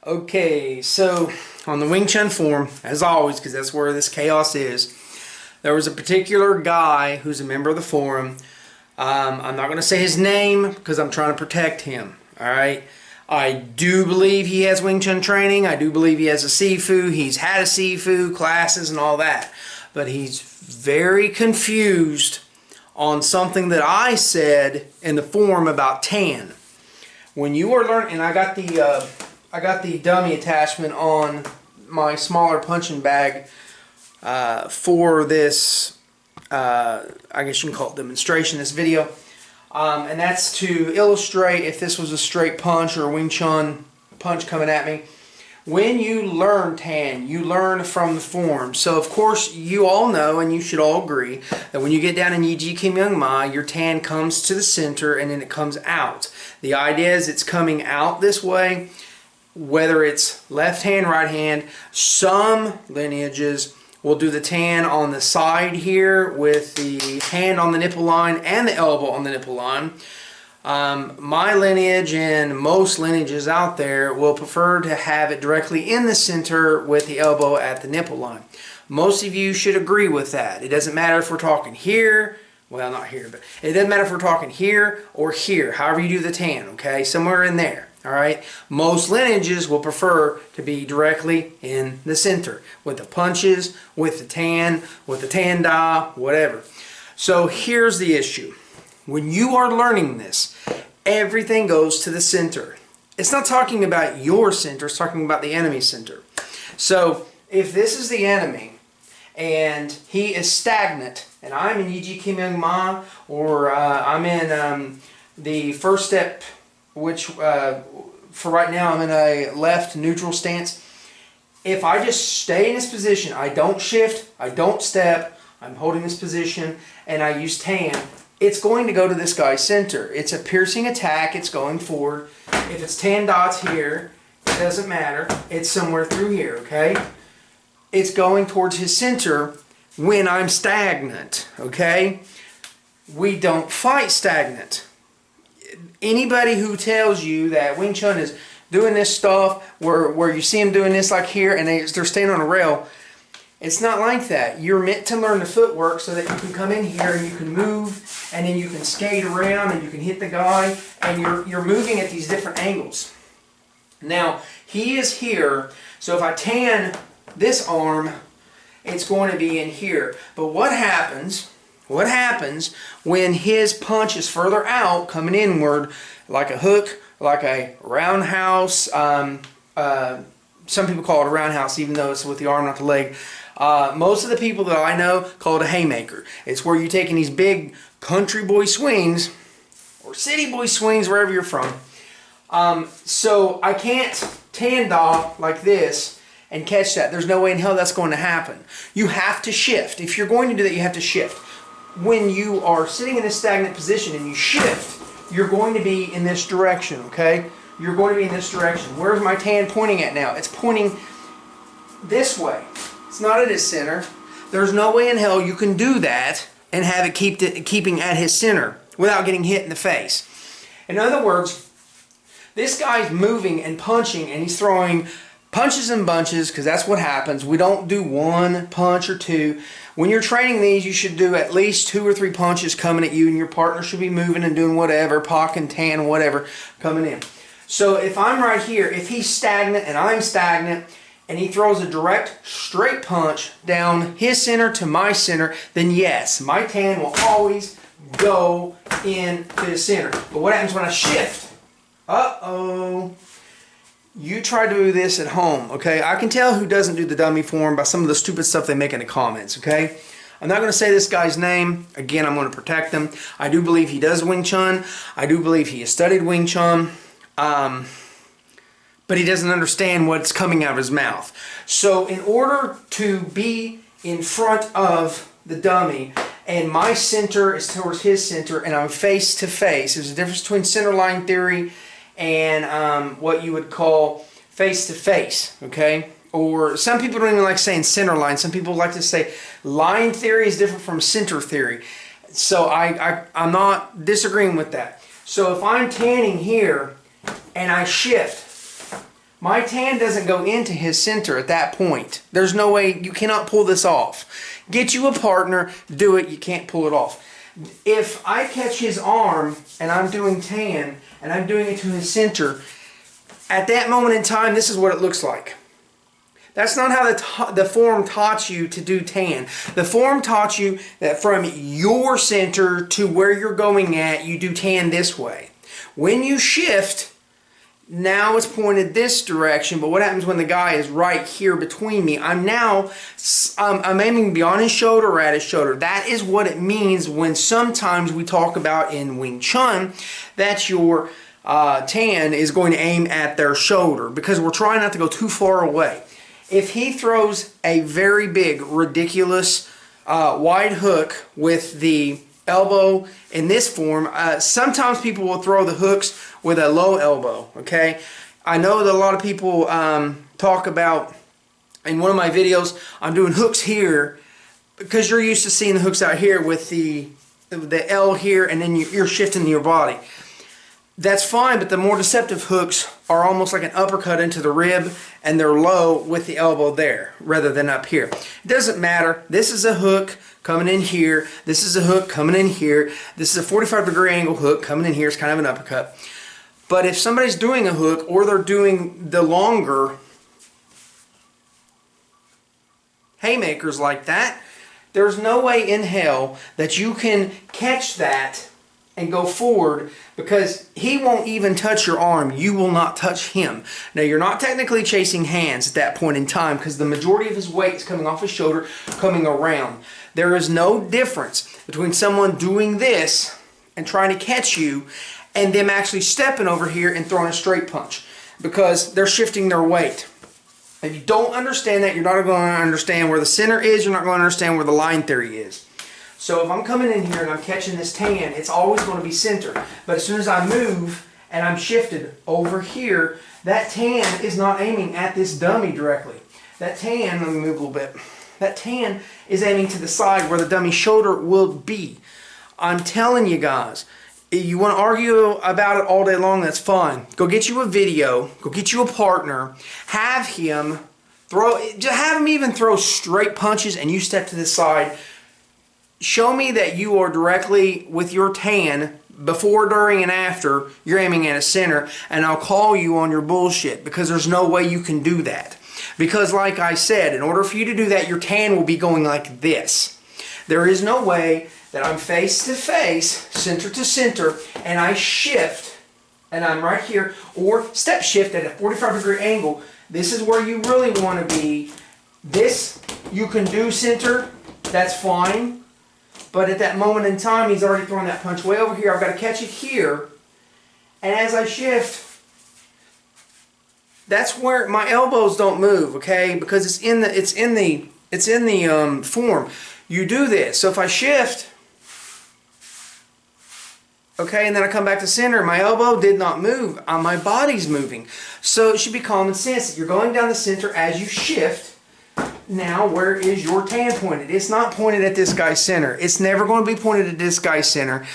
Okay, so on the Wing Chun forum, as always, because that's where this chaos is, there was a particular guy who's a member of the forum. I'm not going to say his name because I'm trying to protect him. Alright? I do believe he has Wing Chun training. I do believe he has a Sifu. He's had a Sifu classes and all that. But he's very confused on something that I said in the forum about tan. When you are learning, and I got the dummy attachment on my smaller punching bag for this, I guess you can call it demonstration, this video. And that's to illustrate if this was a straight punch or a Wing Chun punch coming at me. When you learn tan, you learn from the form. So of course you all know, and you should all agree, that when you get down in Yi Ji Kim Young Ma, your tan comes to the center and then it comes out. The idea is it's coming out this way, whether it's left hand, right hand. Some lineages will do the tan on the side here with the hand on the nipple line and the elbow on the nipple line. My lineage and most lineages out there will prefer to have it directly in the center with the elbow at the nipple line. Most of you should agree with that. It doesn't matter if we're talking here, well, not here, but it doesn't matter if we're talking here or here, however you do the tan, okay? Somewhere in there, all right? Most lineages will prefer to be directly in the center with the punches, with the tan da, whatever. So here's the issue. When you are learning this, everything goes to the center. It's not talking about your center, it's talking about the enemy's center. So if this is the enemy and he is stagnant, and I'm in Yi Ji Kim Young Ma, or I'm in the first step, which for right now I'm in a left neutral stance. If I just stay in this position, I don't shift, I don't step, I'm holding this position, and I use tan, it's going to go to this guy's center. It's a piercing attack, it's going forward. If it's tan dots here, it doesn't matter, it's somewhere through here, okay? It's going towards his center when I'm stagnant, okay? We don't fight stagnant. Anybody who tells you that Wing Chun is doing this stuff where you see them doing this like here and they're standing on a rail, it's not like that. You're meant to learn the footwork so that you can come in here and you can move and then you can skate around and you can hit the guy and you're moving at these different angles. Now, he is here, so if I tan this arm, it's going to be in here. But what happens when his punch is further out, coming inward, like a hook, like a roundhouse? Some people call it a roundhouse, even though it's with the arm, not the leg. Most of the people that I know call it a haymaker. It's where you're taking these big country boy swings, or city boy swings, wherever you're from. So I can't tan dog like this and catch that. There's no way in hell that's going to happen. You have to shift. If you're going to do that, you have to shift. When you are sitting in a stagnant position and you shift, you're going to be in this direction, okay? You're going to be in this direction. Where's my tan pointing at now? It's pointing this way. It's not at his center. There's no way in hell you can do that and have it keeping at his center without getting hit in the face. In other words, this guy's moving and punching and he's throwing punches and bunches, because that's what happens. We don't do one punch or two. When you're training these, you should do at least 2 or 3 punches coming at you, and your partner should be moving and doing whatever, pock and tan, whatever, coming in. So if I'm right here, if he's stagnant and I'm stagnant, and he throws a direct, straight punch down his center to my center, then yes, my tan will always go into the center. But what happens when I shift? Uh-oh. You try to do this at home, okay? I can tell who doesn't do the dummy form by some of the stupid stuff they make in the comments, okay? I'm not going to say this guy's name. Again, I'm going to protect him. I do believe he does Wing Chun. I do believe he has studied Wing Chun. But he doesn't understand what's coming out of his mouth. So in order to be in front of the dummy, and my center is towards his center, and I'm face to face, there's a difference between center line theory and what you would call face-to-face, okay? Or some people don't even like saying center line. Some people like to say line theory is different from center theory. So I'm not disagreeing with that. So if I'm tanning here and I shift, My tan doesn't go into his center at that point. There's no way, you cannot pull this off. Get you a partner, do it, you can't pull it off. If I catch his arm and I'm doing tan and I'm doing it to his center, at that moment in time, this is what it looks like. That's not how the form taught you to do tan. The form taught you that from your center to where you're going at, you do tan this way. When you shift, now it's pointed this direction, but what happens when the guy is right here between me? I'm aiming beyond his shoulder or at his shoulder. That is what it means when sometimes we talk about in Wing Chun that your tan is going to aim at their shoulder, because we're trying not to go too far away. If he throws a very big, ridiculous wide hook with the elbow in this form, sometimes people will throw the hooks with a low elbow, okay? I know that a lot of people talk about, in one of my videos, I'm doing hooks here, because you're used to seeing the hooks out here with the L here, and then you're shifting your body. That's fine, but the more deceptive hooks are almost like an uppercut into the rib, and they're low with the elbow there rather than up here. It doesn't matter. This is a hook coming in here. This is a hook coming in here. This is a 45-degree angle hook coming in here. It's kind of an uppercut. But if somebody's doing a hook, or they're doing the longer haymakers like that, there's no way in hell that you can catch that and go forward, because he won't even touch your arm. You will not touch him. Now, you're not technically chasing hands at that point in time, because the majority of his weight is coming off his shoulder, coming around. There is no difference between someone doing this and trying to catch you and them actually stepping over here and throwing a straight punch, because they're shifting their weight. If you don't understand that, you're not going to understand where the center is. You're not going to understand where the line theory is. So if I'm coming in here and I'm catching this tan, it's always going to be center. But as soon as I move and I'm shifted over here, that tan is not aiming at this dummy directly. That tan, let me move a little bit. That tan is aiming to the side where the dummy shoulder will be. I'm telling you guys, you want to argue about it all day long, that's fine. Go get you a video, go get you a partner, have him even throw straight punches, and you step to the side. Show me that you are directly with your tan before, during, and after. You're aiming at a center, and I'll call you on your bullshit, because there's no way you can do that. Because like I said, in order for you to do that, your tan will be going like this. There is no way that I'm face to face, center to center, and I shift, and I'm right here, or step shift at a 45-degree angle. This is where you really want to be. This, you can do center, that's fine. But at that moment in time, he's already throwing that punch way over here. I've got to catch it here. And as I shift, that's where my elbows don't move, okay? Because it's in the form. You do this. So if I shift, okay, and then I come back to center, my elbow did not move. My body's moving. So it should be common sense that you're going down the center as you shift. Now, where is your tan pointed? It's not pointed at this guy's center. It's never going to be pointed at this guy's center.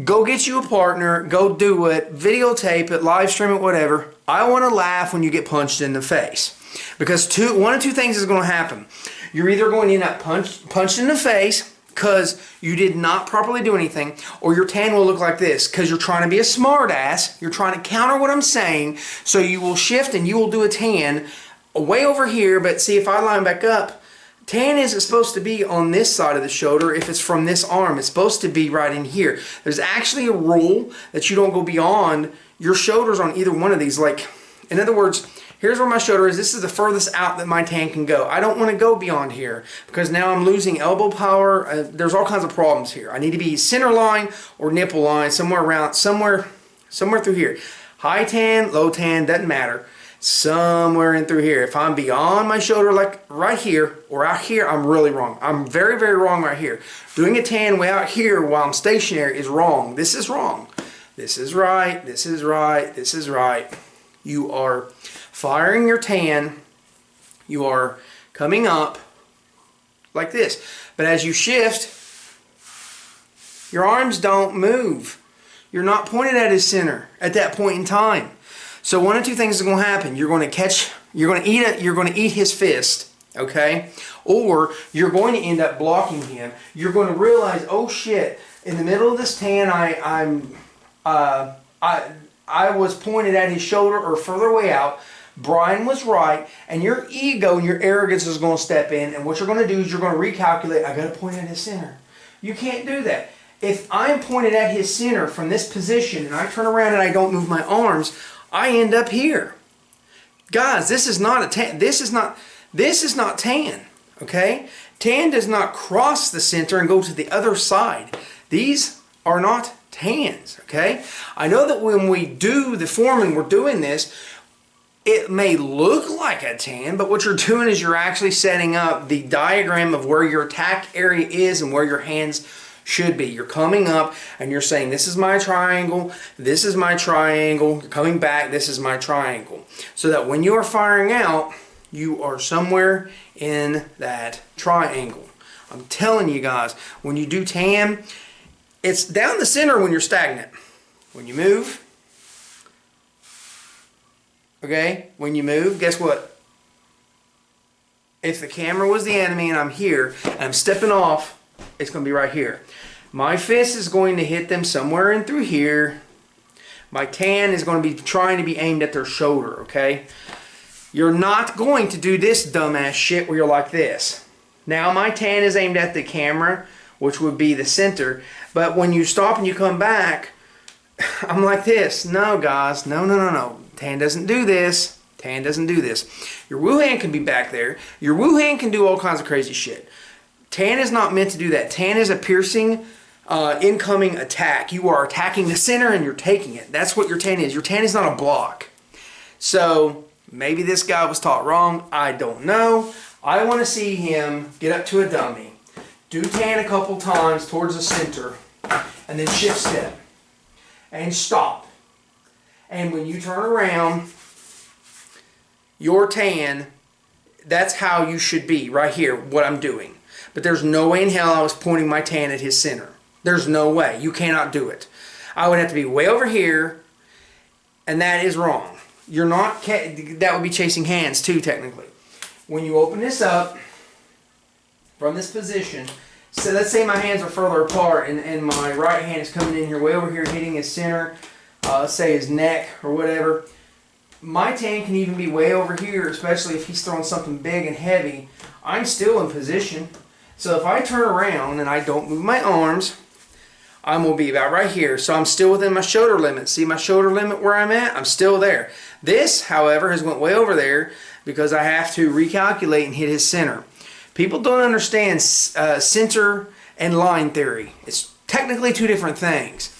Go get you a partner. Go do it. Videotape it. Live stream it. Whatever. I want to laugh when you get punched in the face. Because one of two things is going to happen. You're either going to end up punched in the face because you did not properly do anything, or your tan will look like this because you're trying to be a smart ass. You're trying to counter what I'm saying. So you will shift and you will do a tan way over here, but see, if I line back up, tan isn't supposed to be on this side of the shoulder. If it's from this arm, it's supposed to be right in here. There's actually a rule that you don't go beyond your shoulders on either one of these. Like, in other words, here's where my shoulder is. This is the furthest out that my tan can go. I don't want to go beyond here, because now I'm losing elbow power. There's all kinds of problems here. I need to be center line or nipple line, somewhere around, somewhere through here. High tan, low tan, doesn't matter. Somewhere in through here. If I'm beyond my shoulder, like right here or out here, I'm really wrong. I'm very, very wrong right here. Doing a tan way out here while I'm stationary is wrong. This is wrong. This is right. This is right. This is right. You are firing your tan. You are coming up like this. But as you shift, your arms don't move. You're not pointed at his center at that point in time. So one of two things is going to happen. You're going to eat his fist, okay? Or you're going to end up blocking him. You're going to realize, oh shit, in the middle of this tan, I was pointed at his shoulder or further away out. Brian was right, and your ego and your arrogance is going to step in, and what you're going to do is you're going to recalculate, I got to point at his center. You can't do that. If I'm pointed at his center from this position and I turn around and I don't move my arms, I end up here. Guys, this is not a tan. This is not tan, okay? Tan does not cross the center and go to the other side. These are not tans, okay? I know that when we do the form and we're doing this, it may look like a tan, but what you're doing is you're actually setting up the diagram of where your attack area is and where your hands should be. You're coming up and you're saying, this is my triangle, this is my triangle, you're coming back, this is my triangle. So that when you are firing out, you are somewhere in that triangle. I'm telling you guys, when you do tan, it's down the center when you're stagnant. When you move, okay, when you move, guess what? If the camera was the enemy and I'm here, and I'm stepping off, it's going to be right here. My fist is going to hit them somewhere in through here. My tan is going to be trying to be aimed at their shoulder, okay? You're not going to do this dumbass shit where you're like this. Now my tan is aimed at the camera, which would be the center, but when you stop and you come back, I'm like this. No, guys, no. Tan doesn't do this. Tan doesn't do this. Your Wu hand can be back there. Your Wu hand can do all kinds of crazy shit. Tan is not meant to do that. Tan is a piercing, incoming attack. You are attacking the center and you're taking it. That's what your tan is. Your tan is not a block. So maybe this guy was taught wrong. I don't know. I want to see him get up to a dummy, do tan a couple times towards the center, and then shift step and stop. And when you turn around, your tan, that's how you should be right here, what I'm doing. But there's no way in hell I was pointing my tan at his center. There's no way. You cannot do it. I would have to be way over here, and that is wrong. You're not, that would be chasing hands too, technically. When you open this up from this position, so let's say my hands are further apart and my right hand is coming in here way over here hitting his center, let's say his neck or whatever. My tan can even be way over here, especially if he's throwing something big and heavy. I'm still in position. So if I turn around and I don't move my arms, I'm going to be about right here. So I'm still within my shoulder limit. See my shoulder limit where I'm at? I'm still there. This, however, has went way over there because I have to recalculate and hit his center. People don't understand center and line theory. It's technically two different things.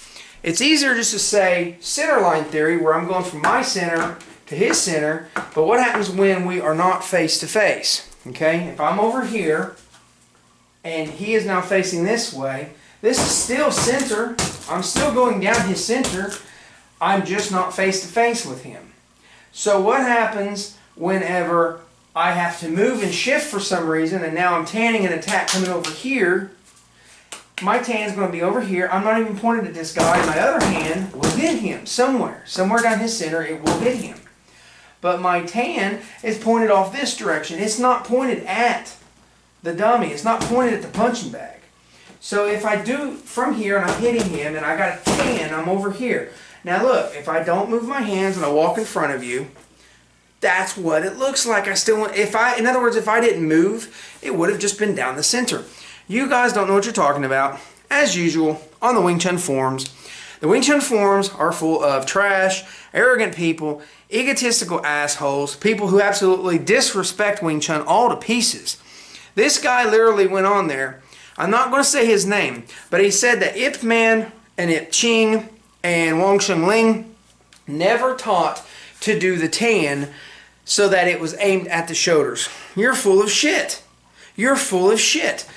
It's easier just to say center line theory where I'm going from my center to his center, but what happens when we are not face to face? Okay, if I'm over here and he is now facing this way, this is still center. I'm still going down his center. I'm just not face to face with him. So what happens whenever I have to move and shift for some reason and now I'm tanning an attack coming over here? My tan is going to be over here. I'm not even pointed at this guy. My other hand will hit him somewhere. Somewhere down his center, it will hit him. But my tan is pointed off this direction. It's not pointed at the dummy. It's not pointed at the punching bag. So if I do from here and I'm hitting him and I got a tan, I'm over here. Now look, if I don't move my hands and I walk in front of you, that's what it looks like. In other words, if I didn't move, it would have just been down the center. You guys don't know what you're talking about, as usual, on the Wing Chun forums. The Wing Chun forums are full of trash, arrogant people, egotistical assholes, people who absolutely disrespect Wing Chun all to pieces. This guy literally went on there. I'm not going to say his name, but he said that Ip Man and Ip Ching and Wong Sheng Ling never taught to do the tan so that it was aimed at the shoulders. You're full of shit. You're full of shit.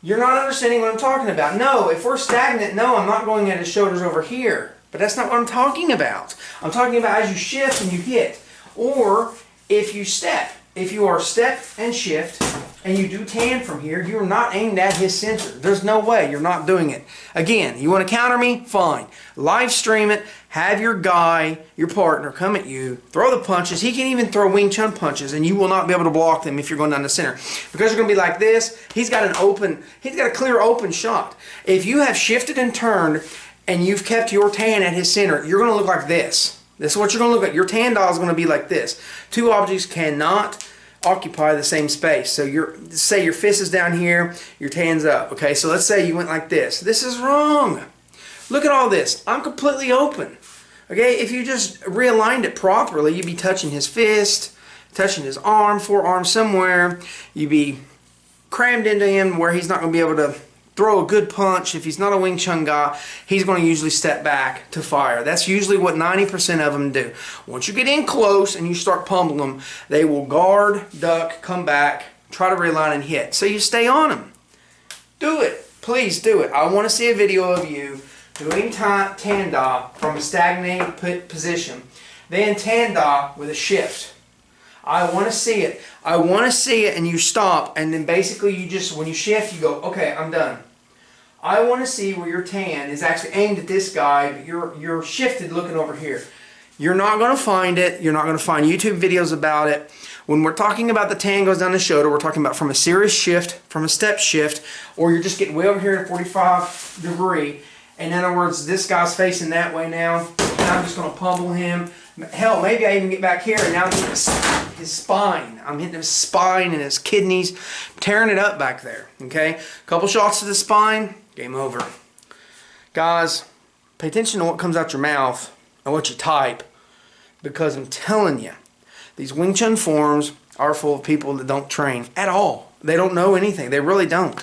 You're not understanding what I'm talking about. No, if we're stagnant, no, I'm not going at his shoulders over here. But that's not what I'm talking about. I'm talking about as you shift and you hit. Or if you step. If you are step and shift and you do tan from here, you're not aimed at his center. There's no way. You're not doing it. Again, you want to counter me? Fine. Live stream it. Have your guy, your partner, come at you. Throw the punches. He can even throw Wing Chun punches, and you will not be able to block them if you're going down the center. Because you're going to be like this, he's got a clear open shot. If you have shifted and turned, and you've kept your tan at his center, you're going to look like this. This is what you're going to look at. Your tan dial is going to be like this. Two objects cannot occupy the same space. So say your fist is down here, your tan's up. Okay, so let's say you went like this. This is wrong. Look at all this. I'm completely open. Okay, if you just realigned it properly, you'd be touching his fist, touching his arm, forearm somewhere. You'd be crammed into him where he's not going to be able to throw a good punch. If he's not a Wing Chun guy, he's going to usually step back to fire. That's usually what 90% of them do. Once you get in close and you start pummeling them, they will guard, duck, come back, try to realign and hit. So you stay on them. Do it. Please do it. I want to see a video of you doing tan da from a stagnated position, then tan da with a shift. I want to see it. I want to see it, and you stop, and then basically you just, when you shift, you go, okay, I'm done. I want to see where your tan is actually aimed at this guy, but you're shifted looking over here. You're not going to find it. You're not going to find YouTube videos about it. When we're talking about the tan goes down the shoulder, we're talking about from a serious shift, from a step shift, or you're just getting way over here at 45 degree. In other words, this guy's facing that way now, and I'm just going to pummel him. Hell, maybe I even get back here, and now I'm hitting his spine. I'm hitting his spine and his kidneys, tearing it up back there. Okay? Couple shots to the spine, game over. Guys, pay attention to what comes out your mouth and what you type, because I'm telling you, these Wing Chun forms are full of people that don't train at all. They don't know anything. They really don't.